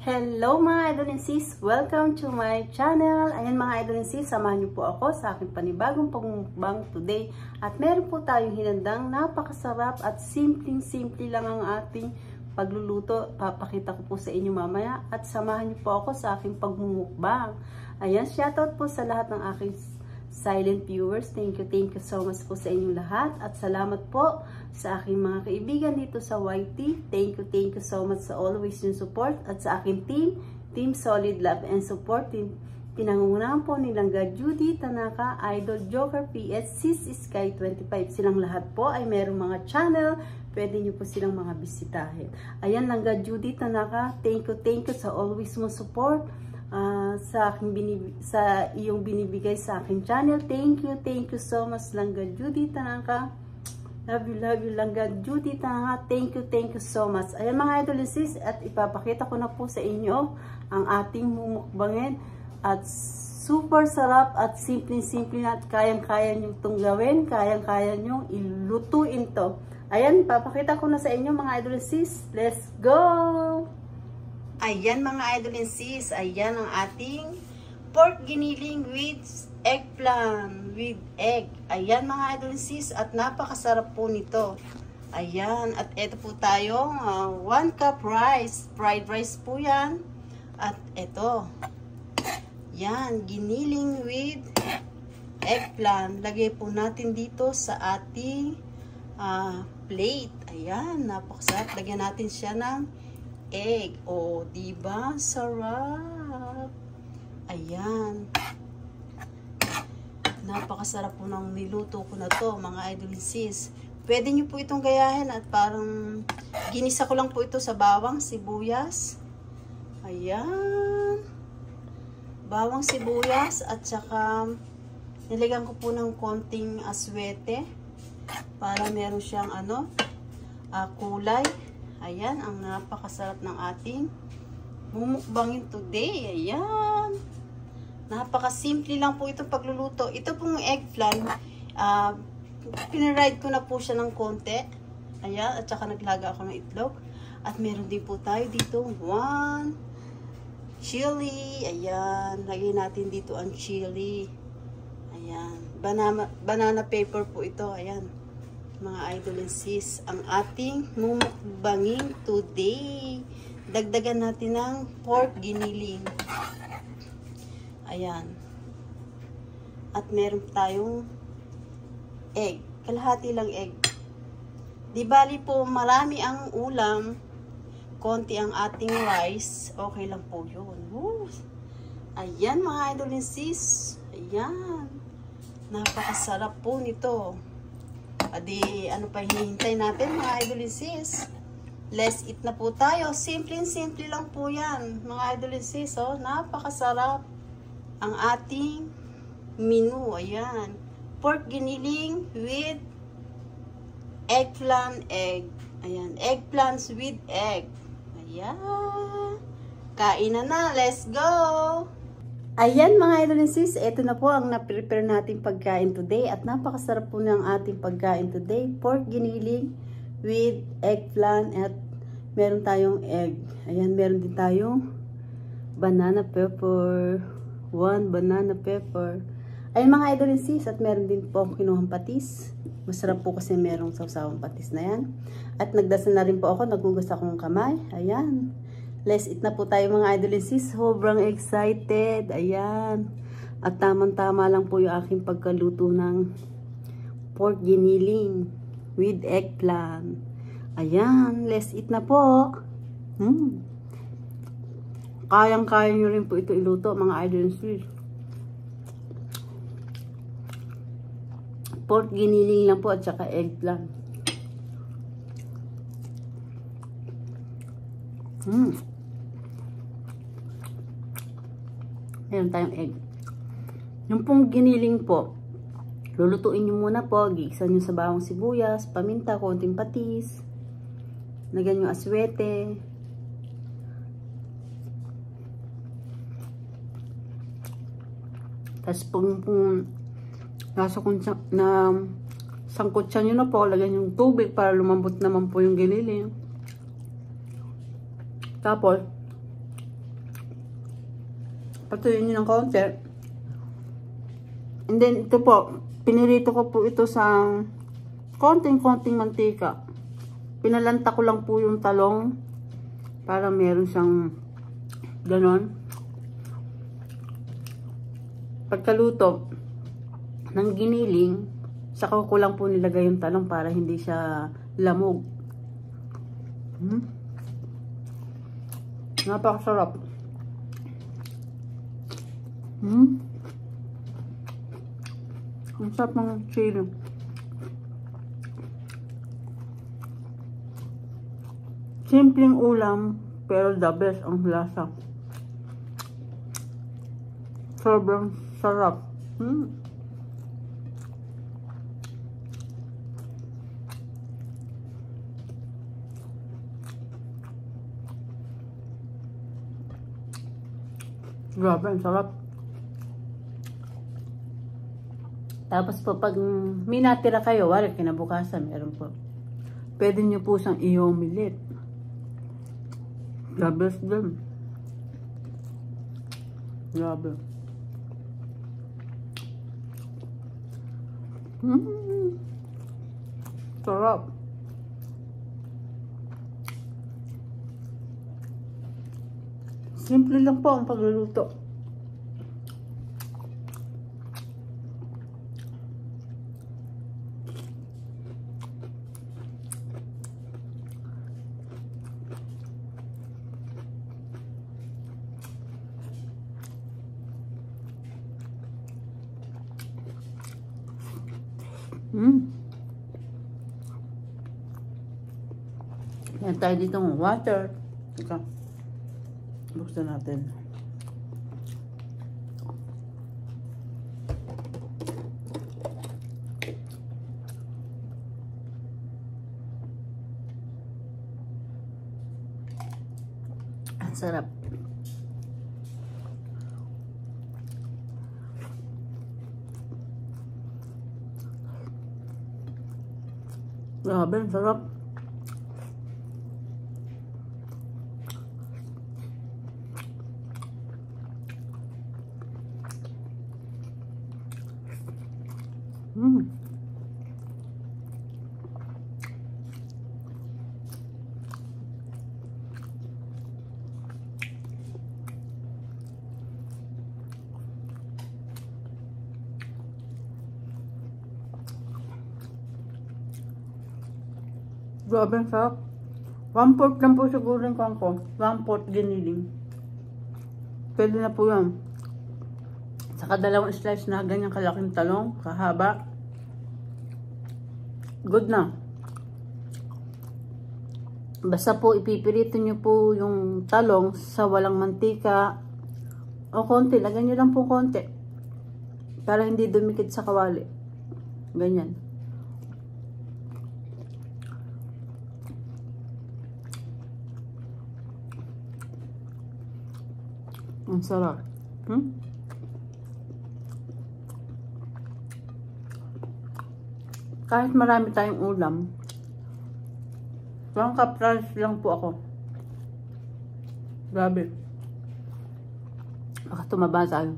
Hello mga idol and sis! Welcome to my channel! Ayan mga idol and sis, samahan niyo po ako sa aking panibagong pagmumukbang today. At meron po tayong hinandang napakasarap at simpleng-simple lang ang ating pagluluto. Papakita ko po sa inyo mamaya at samahan niyo po ako sa aking pagmumukbang. Ayan, shoutout po sa lahat ng aking silent viewers. Thank you so much po sa inyong lahat. At salamat po sa aking mga kaibigan dito sa YT. Thank you so much sa always yung support. At sa aking Team Solid Love and Support. Pinangungunahan po nilang Judy, Tanaka, Idol, Joker, PS, Sis Sky 25. Silang lahat po ay merong mga channel. Pwede nyo po silang mga bisitahin. Ayan lang Judy, Tanaka. Thank you sa always mo support. Sa iyong binibigay sa aking channel. Thank you so much Langga Judy Tanaka. Love you Langga Judy Tanaka. Thank you so much. Ayan mga idol and sis, at ipapakita ko na po sa inyo ang ating mumukbangin at super sarap at simple na at kayang-kaya nyo itong gawin, kayang-kaya nyo ilutuin to. Ayan, ipapakita ko na sa inyo mga idol and sis. Let's go! Ayan mga idol and sis, ayan ang ating pork giniling with eggplant, with egg. Ayan mga idol and sis, at napakasarap po nito. Ayan, at ito po tayong 1 cup rice, fried rice po yan. At ito, yan, giniling with eggplant. Lagay po natin dito sa ating plate. Ayan, napakasarap. Lagyan natin siya ng egg. O, diba? Sarap. Ayan. Napakasarap po ng niluto ko na to, mga idol sis. Pwede nyo po itong gayahin at parang ginisa ko lang po ito sa bawang, sibuyas. Ayan. Bawang, sibuyas at saka nilagyan ko po ng konting aswete para meron siyang kulay. Ayan, ang napakasarap ng ating mumukbangin today. Ayan. Napakasimple lang po itong pagluluto. Ito pong eggplant, pinaride ko na po siya ng konti. Ayan, at saka naglaga ako ng itlog. At meron din po tayo dito, 1 chili. Ayan, lagay natin dito ang chili. Ayan, banana paper po ito. Ayan. Mga idol and sis, ang ating mumukbangin today. Dagdagan natin ng pork giniling. Ayan. At meron tayong egg. Kalahati lang egg. Di bali po marami ang ulam, konti ang ating rice, okay lang po yun. Woo! Ayan mga idol and sis. Ayan. Napakasarap po nito. Adi, ano pa hinihintay natin mga idol and sis? Let's eat na po tayo. Simple lang po yan. Mga idol and sis, oh, napakasarap ang ating menu. Ayan. Pork giniling with eggplant egg. Ayan. Eggplants with egg. Ayan. Kain na. Let's go! Ayan mga idol and sis, ito na po ang na-prepare nating pagkain today at napakasarap po ng ating pagkain today. Pork giniling with eggplant at meron tayong egg. Ayan, meron din tayong banana pepper. 1 banana pepper. Ayan mga idol and sis, at meron din po akong kinuhang patis. Masarap po kasi merong sawsawang patis na yan. At nagdasal na rin po ako, nagugas akong kamay. Ayan. Let's eat na po tayo mga idol and sis. Sobrang excited. Ayan. At tamang-tama lang po yung aking pagkaluto ng pork giniling with eggplant. Ayan. Let's eat na po. Kayang-kaya nyo rin po ito iluto mga idol and sis. Pork giniling lang po at saka eggplant. Meron tayong egg. Yung pong giniling po, lulutuin nyo muna po. Gigisa nyo sa bawang sibuyas, paminta, konting patis. Lagyan nyo aswete. Tapos pong nasa sangkutsa nyo na po, lagyan yung tubig para lumambot naman po yung giniling. Tapos, Patuloy nyo ng konti. And then, ito po, pinirito ko po ito sa konting-konting mantika. Pinalanta ko lang po yung talong para meron siyang ganon. Pagkaluto ng giniling, saka ko lang po nilagay yung talong para hindi siya lamog. Napakasarap. Ang sarap ng chili. Simpleng ulam, pero the best ang lasa. Sobrang sarap. Grabe, ang sarap. Tapos po, pag may natira kayo, wala kinabukasan, meron po. Pwede nyo po siyang i-omelette. The best din. Grabe. Sarap. Simple lang po ang pagluluto. Yan tayo dito ng water. Ika. Buksan natin. Ang sarap. Grabe, ang sarap. Grabe, ang sarap. 1/4 lang po siguro yung kangkong. 1/4 giniling. Pwede na po yan. Saka 2 slice na ganyang kalaking talong, kahaba. Good na. Basta po ipipirito nyo po yung talong sa walang mantika o konti. Lagyan nyo lang po konti para hindi dumikit sa kawali. Ganyan. Ang sarap. Kahit marami tayong ulam, 1 cup rice lang po ako. Grabe. Baka tumaba tayo.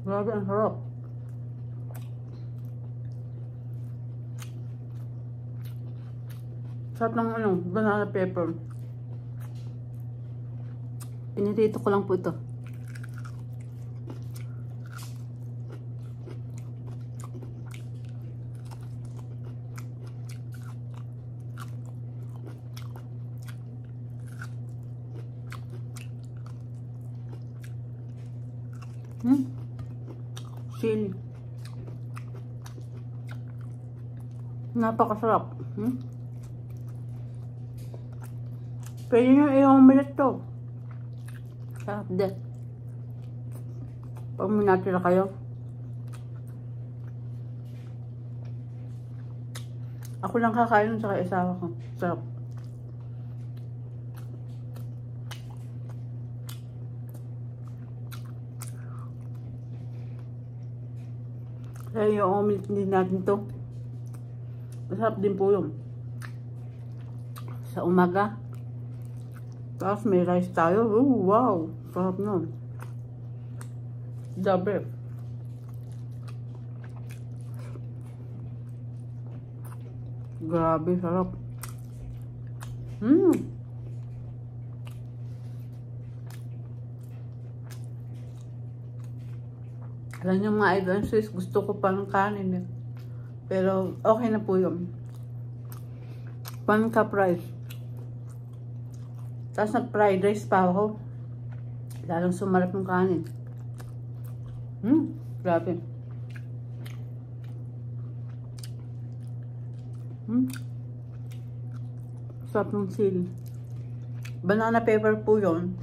Grabe, ang sarap. Sarap ng banana pepper. Pinirito ko lang po ito. Chili. Napakasarap. Pwede nyo i-omelette to. Sarap din. Pag may natira kayo. Ako lang kakain sa isawa ko. Sarap. Kaya yung omelet din natin to. Masarap din po yun. Sa umaga. Tapos may rice tayo. Oh, wow! Sarap nun. The best. Grabe, sarap. Alam niyo mga idol, sis, gusto ko pa ng kanin eh. Pero okay na po yun. One cup rice. Tapos nag-fried rice pa ako. Lalong sumarap ng kanin. Grabe. Sarap ng sili. Banana pepper po yun.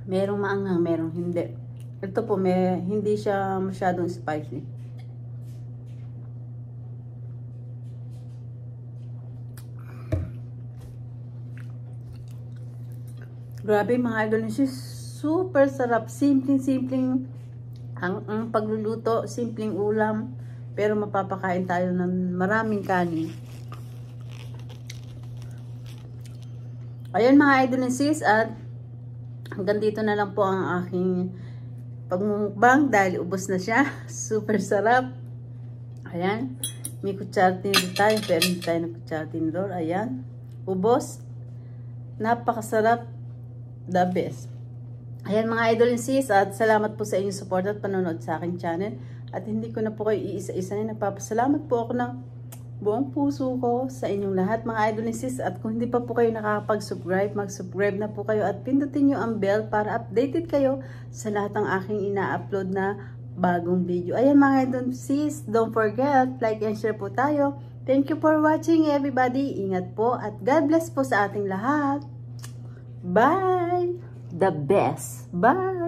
Merong maanghang, merong hindi. Ito po, hindi siya masyadong spicy. Grabe mga idol, super sarap. Simpleng ang pagluluto, simpleng ulam, pero mapapakain tayo ng maraming kanin. Ayan mga idol and sis, at hanggang dito na lang po ang aking pagmumukbang dahil ubos na siya. Super sarap. Ayan, may kutsara tinidor tayo, pero hindi tayo ng kutsara tinidor. Ayan, ubos. Napakasarap. The best. Ayan mga idol and sis, at salamat po sa inyong support at panonood sa aking channel. At hindi ko na po kayo iisa-isa na nagpapasalamat po ako ng buong puso ko sa inyong lahat mga idol and sis. At kung hindi pa po kayo nakakapag-subscribe, mag-subscribe na po kayo at pindutin nyo ang bell para updated kayo sa lahat ng aking ina-upload na bagong video. Ayan mga idol and sis, don't forget, like and share po tayo. Thank you for watching everybody. Ingat po at God bless po sa ating lahat. Bye! The best. Bye!